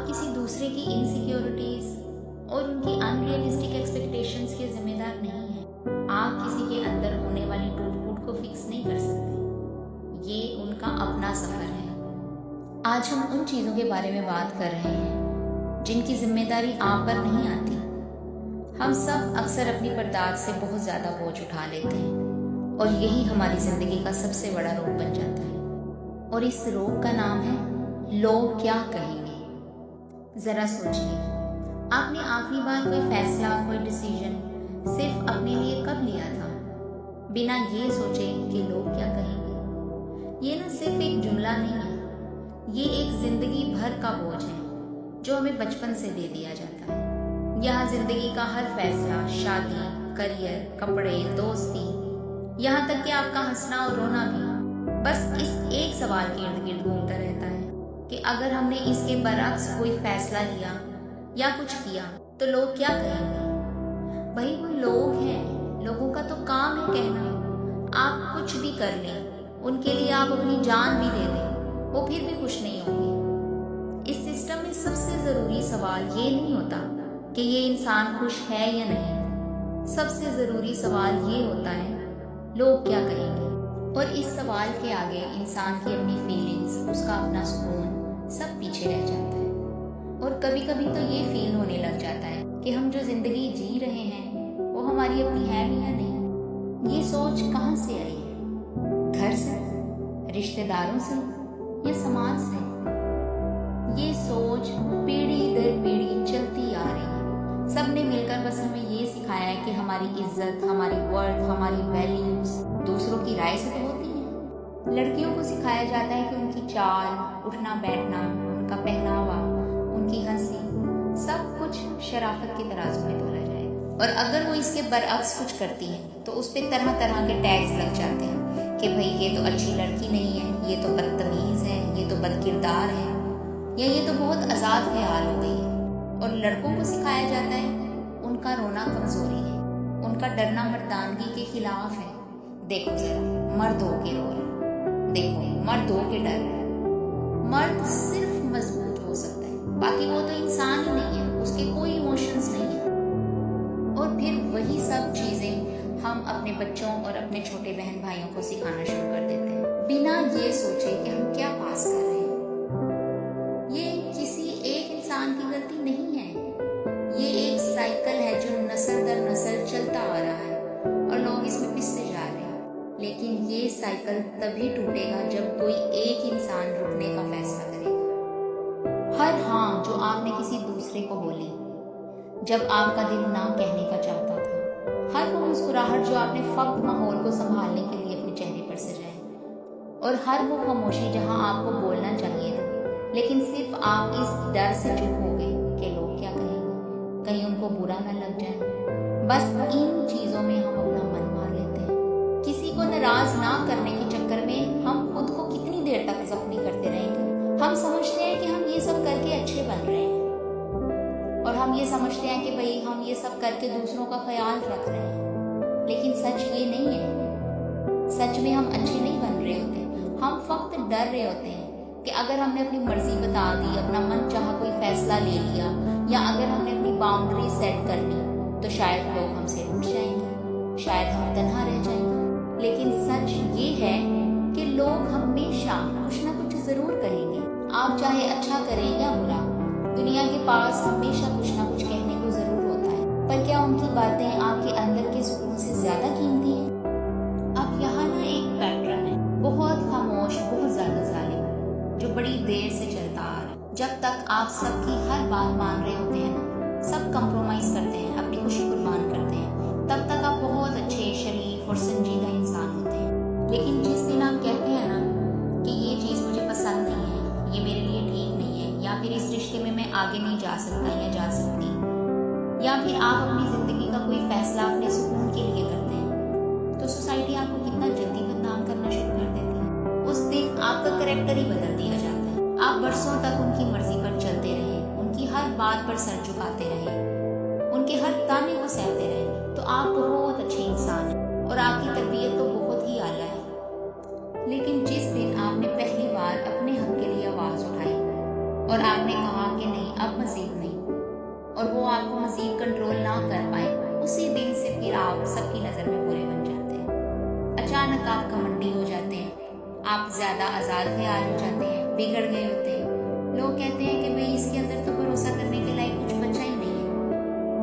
आप किसी दूसरे की इनसिक्योरिटीज और उनकी अनरियलिस्टिक एक्सपेक्टेशंस के जिम्मेदार नहीं हैं। आप किसी के अंदर होने वाली टूट फूट को फिक्स नहीं कर सकते। ये उनका अपना सफर है। आज हम उन चीज़ों के बारे में बात कर रहे हैं जिनकी जिम्मेदारी आप पर नहीं आती। हम सब अक्सर अपनी बर्दाश्त से बहुत ज़्यादा बोझ उठा लेते हैं और यही हमारी ज़िंदगी का सबसे बड़ा रोग बन जाता है। और इस रोग का नाम है लोग क्या कहेंगे। ज़रा सोचिए, आपने आखिरी बार कोई फैसला, कोई डिसीजन सिर्फ अपने लिए कब लिया था, बिना ये सोचे कि लोग क्या कहेंगे। ये ना सिर्फ एक जुमला नहीं है, ये एक जिंदगी भर का बोझ है जो हमें बचपन से दे दिया जाता है। यहाँ जिंदगी का हर फैसला, शादी, करियर, कपड़े, दोस्ती, यहाँ तक कि आपका हंसना और रोना भी बस इस एक सवाल के इर्द गिर्द घूमता रहता है कि अगर हमने इसके बरअक्स कोई फैसला लिया या कुछ किया तो लोग क्या कहेंगे। भाई वो लोग हैं, लोगों का तो काम है कहना। आप कुछ भी कर लें, उनके लिए आप अपनी जान भी दे दें, वो फिर भी खुश नहीं होंगे। इस सिस्टम में सबसे जरूरी सवाल ये नहीं होता कि ये इंसान खुश है या नहीं। सबसे जरूरी सवाल ये होता है लोग क्या कहेंगे। और इस सवाल के आगे इंसान की अपनी फीलिंग्स, उसका अपना सुकून सब पीछे रह जाता है। और कभी कभी तो ये फील होने लग जाता है कि हम जो जिंदगी जी रहे हैं वो हमारी अपनी है भी या नहीं। ये सोच कहाँ से आई है? घर से, रिश्तेदारों से या समाज से? ये सोच पीढ़ी दर पीढ़ी चलती आ रही है। सबने मिलकर बस हमें ये सिखाया है कि हमारी इज्जत, हमारी वर्थ, हमारी वैल्यूज दूसरों की राय से तो होती है। लड़कियों को सिखाया जाता है कि उनकी चाल, उठना बैठना, उनका पहनावा, उनकी हंसी सब कुछ शराफत के तराजू में तोला जाए। और अगर वो इसके बरअक्स कुछ करती है तो उस पर तरह तरह के टैग्स लग जाते हैं कि भाई ये तो अच्छी लड़की नहीं है, ये तो बदतमीज है, ये तो बदकिरदार है, या ये तो बहुत आज़ाद ख्याल हो गई है। और लड़कों को सिखाया जाता है उनका रोना कमजोरी है, उनका डरना मर्दानगी के खिलाफ है। देखो जरा, मर्द हो के रो रहे, देखो मर्द हो के डर रहे। मर्द सिर्फ मजबूत हो सकता है, बाकी वो तो इंसान ही नहीं है, उसके कोई इमोशंस नहीं है। और फिर वही सब चीजें हम अपने बच्चों और अपने छोटे बहन भाइयों को सिखाना शुरू कर देते हैं, बिना ये सोचे कि हम क्या पास कर रहे हैं। ये किसी एक इंसान की गलती नहीं है, ये एक साइकिल है जो नस्ल दर नस्ल चलता आ रहा है और लोग इसमें पिसते जा रहे हैं। लेकिन ये साइकिल तभी टूटेगा जब कोई एक इंसान रुकने का फैसला करेगा। हर हाँ जो आपने किसी दूसरे को बोली जब आपका दिल ना कहने का चाहता था, हर वो मुस्कुराहट जो आपने फक्त माहौल को संभालने के लिए अपने चेहरे पर सजाई, और हर वो खामोशी जहां आपको बोलना चाहिए था लेकिन सिर्फ आप इस डर से चुप हो गए कि लोग क्या कहेंगे, कहीं उनको बुरा ना लग जाए। बस इन चीजों में हम अपना मन मार लेते हैं। किसी को नाराज ना करने के चक्कर में हम खुद को कितनी देर तक जख्मी करते रहेंगे। हम समझते हैं कि हम ये सब करके अच्छे बन रहे हैं और हम ये समझते हैं कि भाई हम ये सब करके दूसरों का ख्याल रख रहे हैं, लेकिन सच ये नहीं है। सच में हम अच्छे नहीं बन रहे होते, हम फक्त डर रहे होते हैं कि अगर हमने अपनी मर्जी बता दी, अपना मन चाहा कोई फैसला ले लिया, या अगर हमने अपनी बाउंड्री सेट कर ली तो शायद लोग हमसे उठ जाएंगे, शायद हम तन्हा रह जाएंगे। लेकिन सच ये है कि लोग हमेशा कुछ ना कुछ जरूर करेंगे। आप चाहे अच्छा करें या बुरा, दुनिया के पास हमेशा कुछ ना कुछ कहने को जरूर होता है। पर क्या उनकी बातें आपके अंदर के सुकून से ज्यादा कीमती हैं? अब यहाँ ना एक पैटर्न है, बहुत खामोश, बहुत ज्यादा जालिम, जो बड़ी देर से चलता आ रहा है। जब तक आप सबकी हर बात मान रहे होते हैं ना, सब कंप्रोमाइज करते हैं, अपनी खुशी कुर्बान करते हैं, तब तक आप बहुत अच्छे, शरीफ और संजीदा इंसान होते हैं। लेकिन जिस दिन आप कहते हैं ना कि ये चीज़ मुझे पसंद नहीं है, ये मेरे लिए ठीक नहीं है, या फिर इस रिश्ते में मैं आगे नहीं जा सकता या जा सकती, या फिर आप अपनी जिंदगी का कोई फैसला अपने सुकून के लिए करते हैं, तो सोसाइटी आपको कितना जल्दी बदनाम करना शुरू कर देती है। उस दिन आपका करैक्टर ही बदल दिया जाता है। आप बरसों तक उनकी मर्जी पर चलते रहे, उनकी हर बात पर सर झुकाते रहे, उनके हर ताने को सहते रहे, तो आप बहुत अच्छे इंसान हैं और आपकी तरबियत तो बहुत ही आला है। लेकिन जिस दिन आपने पहली बार अपने हक के लिए आवाज उठाई और आपने कहा कि नहीं अब मज़ीद नहीं, और वो आपको मज़ीद कंट्रोल ना कर पाए, उसी दिन से फिर आप सबकी नज़र में बुरे बन जाते हैं। अचानक आप घमंडी हो जाते हैं, आप ज़्यादा आज़ाद ख्याल हो जाते हैं, बिगड़ गए होते हैं। लोग कहते हैं कि भाई इसके अंदर तो भरोसा करने के लायक कुछ बचा ही नहीं है,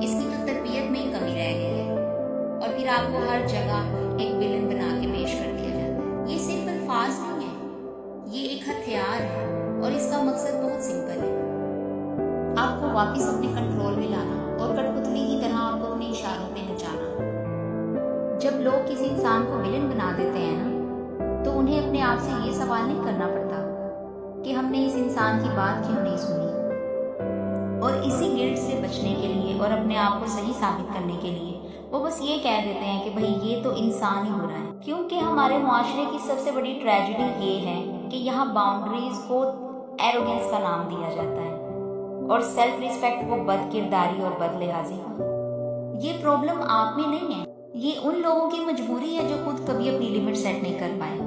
इसकी तो तरबियत में ही कमी रह गई है, और फिर आपको हर जगह एक विलन बना के पेश कर दिया जाता है। ये सिर्फ अल्फाज नहीं है, ये एक हथियार है, और इसका मकसद बहुत सिंपल है, आपको वापस अपने कंट्रोल में लाना और कठपुतली की तरह आपको अपने इशारों पे नचाना। जब लोग किसी इंसान को विलन बना देते हैं ना, तो उन्हें अपने आप से ये सवाल नहीं करना पड़ता कि हमने इस इंसान की बात क्यों नहीं सुनी। और इसी गिल्ट से बचने के लिए और अपने आप को सही साबित करने के लिए वो बस ये कह देते हैं कि भाई ये तो इंसान ही बुरा है। क्योंकि हमारे मुआशरे की सबसे बड़ी ट्रेजेडी ये है कि यहाँ बाउंड्रीज को एरोगेंस का नाम दिया जाता है और सेल्फ रिस्पेक्ट को बदकिरदारी और बदलिहाजी का। ये प्रॉब्लम आप में नहीं है, ये उन लोगों की मजबूरी है जो खुद कभी अपनी लिमिट सेट नहीं कर पाए,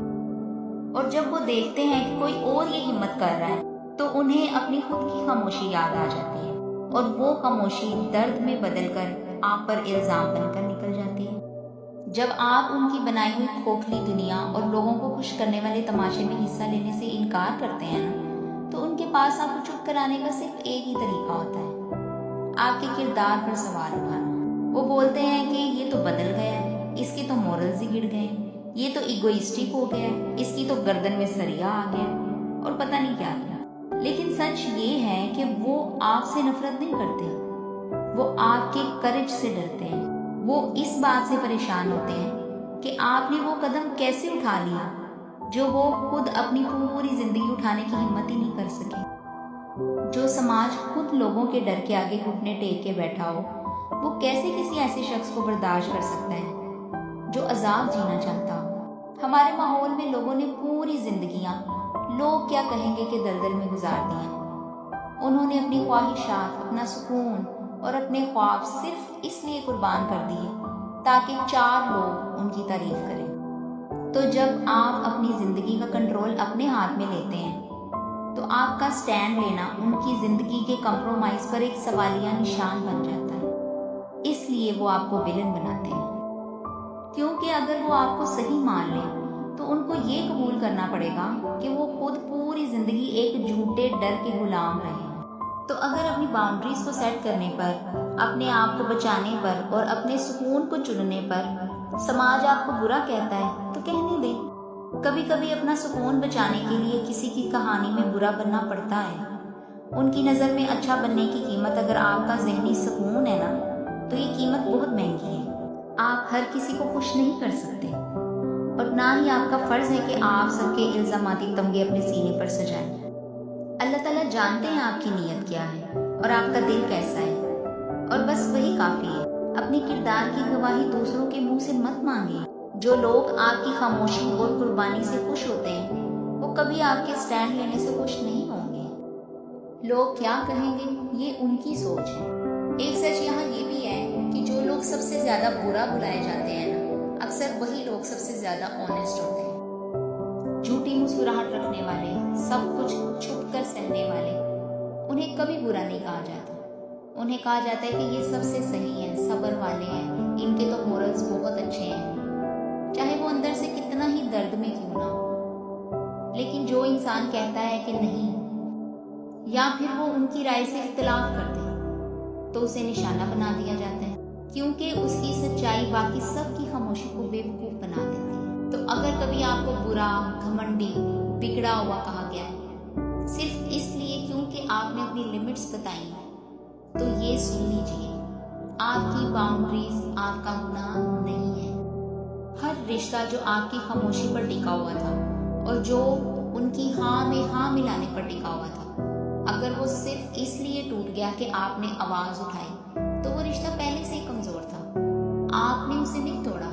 और जब वो देखते हैं कि कोई और ये हिम्मत कर रहा है तो उन्हें अपनी खुद की खामोशी याद आ जाती है, और वो खामोशी दर्द में बदलकर आप पर इल्जाम बनकर निकल जाती है। जब आप उनकी बनाई हुई खोखली दुनिया और लोगों को खुश करने वाले तमाशे में हिस्सा लेने से इनकार करते हैं ना, तो उनके पास आपको चुप कराने का सिर्फ एक ही तरीका होता है, आपके किरदार पर सवाल उठाना। वो बोलते हैं कि ये तो बदल गया है, इसके तो मोरल्स ही गिर गए, ये तो इगोइस्टिक हो गया, इसकी तो गर्दन में सरिया आ गया, और पता नहीं क्या क्या। लेकिन सच ये है कि वो आपसे नफरत नहीं करते, वो आपके करेज से डरते हैं। वो इस बात से परेशान होते हैं कि आपने वो कदम कैसे उठा लिया जो वो खुद अपनी पूरी जिंदगी उठाने की हिम्मत ही नहीं कर सके। जो समाज खुद लोगों के डर के आगे घुटने टेक के बैठा हो, वो कैसे किसी ऐसे शख्स को बर्दाश्त कर सकता है जो अजाब जीना चाहता हो। हमारे माहौल में लोगों ने पूरी जिंदगियां लोग क्या कहेंगे कि दलदल में गुजार दी। उन्होंने अपनी ख्वाहिशात, अपना सुकून और अपने ख्वाब सिर्फ इसलिए कुर्बान कर दिए ताकि 4 लोग उनकी तारीफ करें। तो जब आप अपनी जिंदगी का कंट्रोल अपने हाथ में लेते हैं तो आपका स्टैंड लेना उनकी जिंदगी के कंप्रोमाइज पर एक सवालिया निशान बन जाता है। इसलिए वो आपको विलन बनाते हैं, क्योंकि अगर वो आपको सही मान लें तो उनको ये कबूल करना पड़ेगा कि वो खुद पूरी जिंदगी एक झूठे डर के गुलाम रहे हैं। तो अगर अपनी बाउंड्रीज को सेट करने पर, अपने आप को बचाने पर और अपने सुकून को चुनने पर समाज आपको बुरा कहता है तो कहने दें। कभी कभी अपना सुकून बचाने के लिए किसी की कहानी में बुरा बनना पड़ता है। उनकी नज़र में अच्छा बनने की कीमत अगर आपका जहनी सुकून है ना, तो ये कीमत बहुत महंगी है। आप हर किसी को खुश नहीं कर सकते, और ना ही आपका फ़र्ज़ है कि आप सबके इल्ज़ामाती तमगे अपने सीने पर सजाएं। अल्लाह ताला जानते हैं आपकी नीयत क्या है और आपका दिल कैसा है, और बस वही काफ़ी है। अपने किरदार की गवाही दूसरों के मुंह से मत मांगिए। जो लोग आपकी खामोशी और कुर्बानी से खुश होते हैं वो कभी आपके स्टैंड लेने से खुश नहीं होंगे। लोग क्या कहेंगे ये उनकी सोच है। एक सच यहाँ ये भी है कि जो लोग सबसे ज़्यादा बुरा बुलाए जाते हैं ना, अक्सर वही लोग सबसे ज़्यादा ऑनेस्ट होते हैं। झूठी मुस्कुराहट रखने वाले, सब कुछ छुप कर सहने वाले, उन्हें कभी बुरा नहीं कहा जाता। उन्हें कहा जाता है कि ये सबसे सही हैं, सब्र वाले हैं, इनके तो मोरल्स बहुत अच्छे हैं, चाहे वो अंदर से कितना ही दर्द में क्यों ना हो। लेकिन जो इंसान कहता है कि नहीं, या फिर वो उनकी राय से इख्तिलाफ करते हैं, तो उसे निशाना बना दिया जाता है, क्योंकि उसकी सच्चाई बाकी सबकी खामोशी को बेवकूफ़ बना देती है। तो अगर कभी आपको बुरा, घमंडी, बिगड़ा हुआ कहा गया है सिर्फ इसलिए क्योंकि आपने अपनी लिमिट्स बताई हैं, तो ये सुन लीजिए, आपकी बाउंड्रीज आपका गुनाह नहीं है। हर रिश्ता जो आपकी खामोशी पर टिका हुआ था और जो उनकी हाँ में हाँ मिलाने पर टिका हुआ था, अगर वो सिर्फ इसलिए टूट गया कि आपने आवाज उठाई, तो वो रिश्ता पहले से ही कमजोर था। आपने उसे नहीं तोड़ा,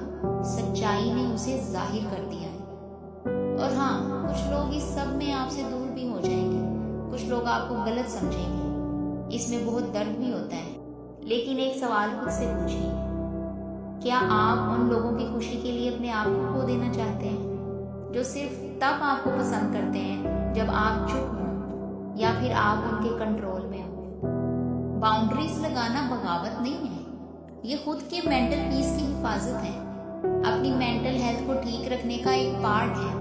सच्चाई ने उसे जाहिर कर दिया है। और हाँ, कुछ लोग इस सब में आपसे दूर भी हो जाएंगे, कुछ लोग आपको गलत समझेंगे, इसमें बहुत दर्द भी होता है। लेकिन एक सवाल खुद से पूछिए, क्या आप उन लोगों की खुशी के लिए अपने आप को खो देना चाहते हैं जो सिर्फ तब आपको पसंद करते हैं जब आप चुप हों, या फिर आप उनके कंट्रोल में हो। बाउंड्रीज लगाना बगावत नहीं है, ये खुद के मेंटल पीस की हिफाजत है, अपनी मेंटल हेल्थ को ठीक रखने का एक पार्ट है।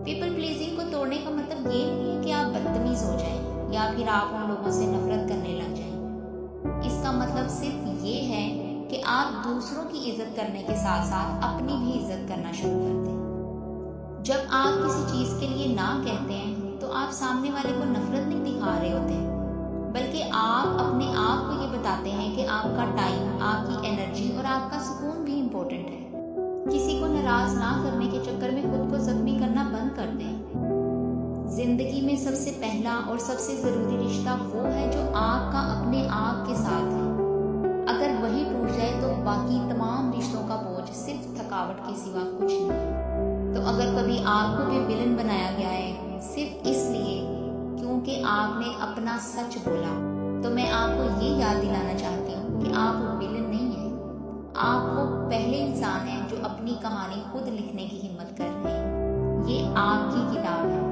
पीपल प्लीजिंग को तोड़ने का मतलब ये नहीं है कि आप बदतमीज हो जाएं या फिर आप उन लोगों से नफरत करने लग जाएं। इसका मतलब सिर्फ ये है कि आप दूसरों की इज्जत करने के साथ साथ अपनी भी इज्जत करना शुरू कर दें। जब आप किसी चीज के लिए ना कहते हैं तो आप सामने वाले को नफरत नहीं दिखा रहे होते, बल्कि आप अपने आप को ये बताते हैं कि आपका टाइम, आपकी एनर्जी और आपका सुकून भी इम्पोर्टेंट है। किसी को नाराज ना करने के चक्कर में खुद को जख्मी करना बंद कर दें। जिंदगी में सबसे पहला और सबसे जरूरी रिश्ता वो है जो आपका अपने आप के साथ है। अगर वही टूट जाए तो बाकी तमाम रिश्तों का बोझ सिर्फ थकावट के सिवा कुछ नहीं है। तो अगर कभी आपको भी विलन बनाया गया है सिर्फ इसलिए क्योंकि आपने अपना सच बोला, तो मैं आपको ये याद दिलाना चाहती हूँ कि आप विलन नहीं है। आप वो पहले इंसान हैं जो अपनी कहानी खुद लिखने की हिम्मत कर रहे हैं। ये आपकी किताब है,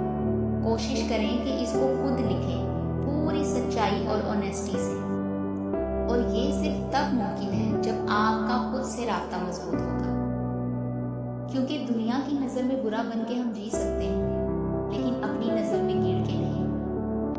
कोशिश करें कि इसको खुद लिखें पूरी सच्चाई और ऑनेस्टी से। और ये सिर्फ तब मुमकिन है जब आपका खुद से रास्ता मजबूत होगा, क्योंकि दुनिया की नज़र में बुरा बन के हम जी सकते